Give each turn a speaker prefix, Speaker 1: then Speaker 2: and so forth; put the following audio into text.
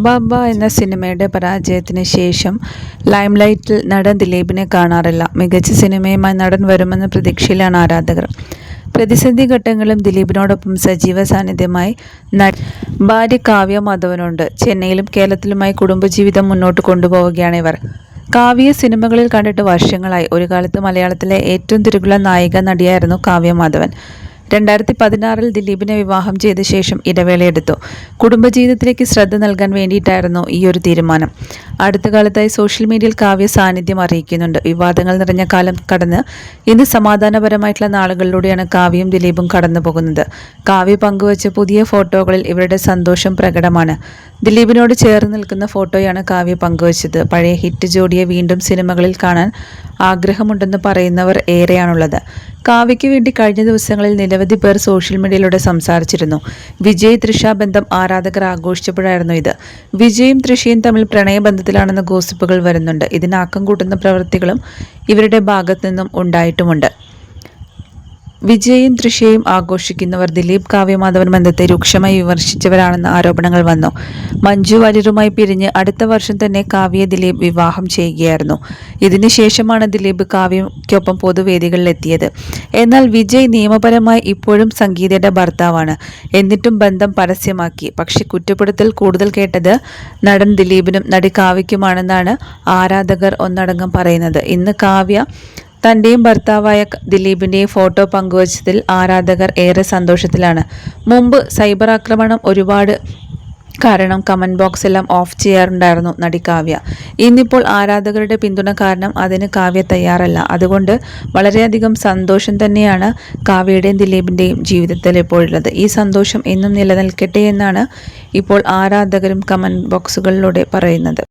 Speaker 1: അബ്ബാ എന്ന സിനിമയുടെ പരാജയത്തിന് ശേഷം ലൈംലൈറ്റിൽ നടൻ ദിലീപിനെ കാണാറില്ല. മികച്ച സിനിമയുമായി നടൻ വരുമെന്ന പ്രതീക്ഷയിലാണ് ആരാധകർ. പ്രതിസന്ധി ഘട്ടങ്ങളും ദിലീപിനോടൊപ്പം സജീവ സാന്നിധ്യമായി ഭാര്യ കാവ്യ മാധവനുണ്ട്. ചെന്നൈയിലും കേരളത്തിലുമായി കുടുംബജീവിതം മുന്നോട്ട് കൊണ്ടുപോവുകയാണ് ഇവർ. കാവ്യ സിനിമകളിൽ കണ്ടിട്ട് വർഷങ്ങളായി. ഒരു കാലത്ത് മലയാളത്തിലെ ഏറ്റവും തിരക്കുള്ള നായിക നടിയായിരുന്നു കാവ്യ മാധവൻ. 2016 ദിലീപിനെ വിവാഹം ചെയ്ത ശേഷം ഇടവേളയെടുത്തു. കുടുംബജീവിതത്തിലേക്ക് ശ്രദ്ധ നൽകാൻ വേണ്ടിയിട്ടായിരുന്നു ഈ ഒരു തീരുമാനം. അടുത്ത കാലത്തായി സോഷ്യൽ മീഡിയയിൽ കാവ്യ സാന്നിധ്യം അറിയിക്കുന്നുണ്ട്. വിവാദങ്ങൾ നിറഞ്ഞ കാലം കടന്ന് ഇന്ന് സമാധാനപരമായിട്ടുള്ള നാളുകളിലൂടെയാണ് കാവ്യയും ദിലീപും കടന്നു പോകുന്നത്. കാവ്യ പങ്കുവച്ച പുതിയ ഫോട്ടോകളിൽ ഇവരുടെ സന്തോഷം പ്രകടമാണ്. ദിലീപിനോട് ചേർന്ന് നിൽക്കുന്ന ഫോട്ടോയാണ് കാവ്യ പങ്കുവച്ചത്. പഴയ ഹിറ്റ് ജോഡിയെ വീണ്ടും സിനിമകളിൽ കാണാൻ ആഗ്രഹമുണ്ടെന്ന് പറയുന്നവർ ഏറെയാണുള്ളത്. കാവ്യയ്ക്ക് വേണ്ടി കഴിഞ്ഞ ദിവസങ്ങളിൽ നിരവധി പേർ സോഷ്യൽ മീഡിയയിലൂടെ സംസാരിച്ചിരുന്നു. വിജയ് തൃഷ ബന്ധം ആരാധകർ ആഘോഷിച്ചപ്പോഴായിരുന്നു ഇത്. വിജയും തൃഷയും തമ്മിൽ പ്രണയബന്ധത്തിലാണെന്ന ഗോസിപ്പുകൾ വരുന്നുണ്ട്. ഇതിന് ആക്കം കൂട്ടുന്ന പ്രവൃത്തികളും ഇവരുടെ ഭാഗത്തു നിന്നും ഉണ്ടായിട്ടുമുണ്ട്. വിജയും തൃഷയും ആഘോഷിക്കുന്നവർ ദിലീപ് കാവ്യമാധവൻ ബന്ധത്തെ രൂക്ഷമായി വിമർശിച്ചവരാണെന്ന ആരോപണങ്ങൾ വന്നു. മഞ്ജു വാര്യരുമായി പിരിഞ്ഞ് അടുത്ത വർഷം തന്നെ കാവ്യയെ ദിലീപ് വിവാഹം ചെയ്യുകയായിരുന്നു. ഇതിനുശേഷമാണ് ദിലീപ് കാവ്യയ്ക്കൊപ്പം പൊതുവേദികളിലെത്തിയത്. എന്നാൽ വിജയ് നിയമപരമായി ഇപ്പോഴും സംഗീതയുടെ ഭർത്താവാണ്. എന്നിട്ടും ബന്ധം പരസ്യമാക്കി. പക്ഷേ കുറ്റപ്പെടുത്തൽ കൂടുതൽ കേട്ടത് നടൻ ദിലീപിനും നടി കാവ്യയ്ക്കുമാണെന്നാണ് ആരാധകർ ഒന്നടങ്കം പറയുന്നത്. ഇന്ന് കാവ്യ തൻ്റെയും ഭർത്താവായ ദിലീപിൻ്റെയും ഫോട്ടോ പങ്കുവച്ചതിൽ ആരാധകർ ഏറെ സന്തോഷത്തിലാണ്. മുമ്പ് സൈബർ ആക്രമണം ഒരുപാട് കാരണം കമൻറ്റ് ബോക്സ് എല്ലാം ഓഫ് ചെയ്യാറുണ്ടായിരുന്നു നടി കാവ്യ. ഇന്നിപ്പോൾ ആരാധകരുടെ പിന്തുണ കാരണം അതിന് കാവ്യ തയ്യാറല്ല. അതുകൊണ്ട് വളരെയധികം സന്തോഷം തന്നെയാണ് കാവ്യയുടെയും ദിലീപിൻ്റെയും ജീവിതത്തിൽ ഇപ്പോഴുള്ളത്. ഈ സന്തോഷം എന്നും നിലനിൽക്കട്ടെ എന്നാണ് ഇപ്പോൾ ആരാധകരും കമൻറ്റ് ബോക്സുകളിലൂടെ പറയുന്നത്.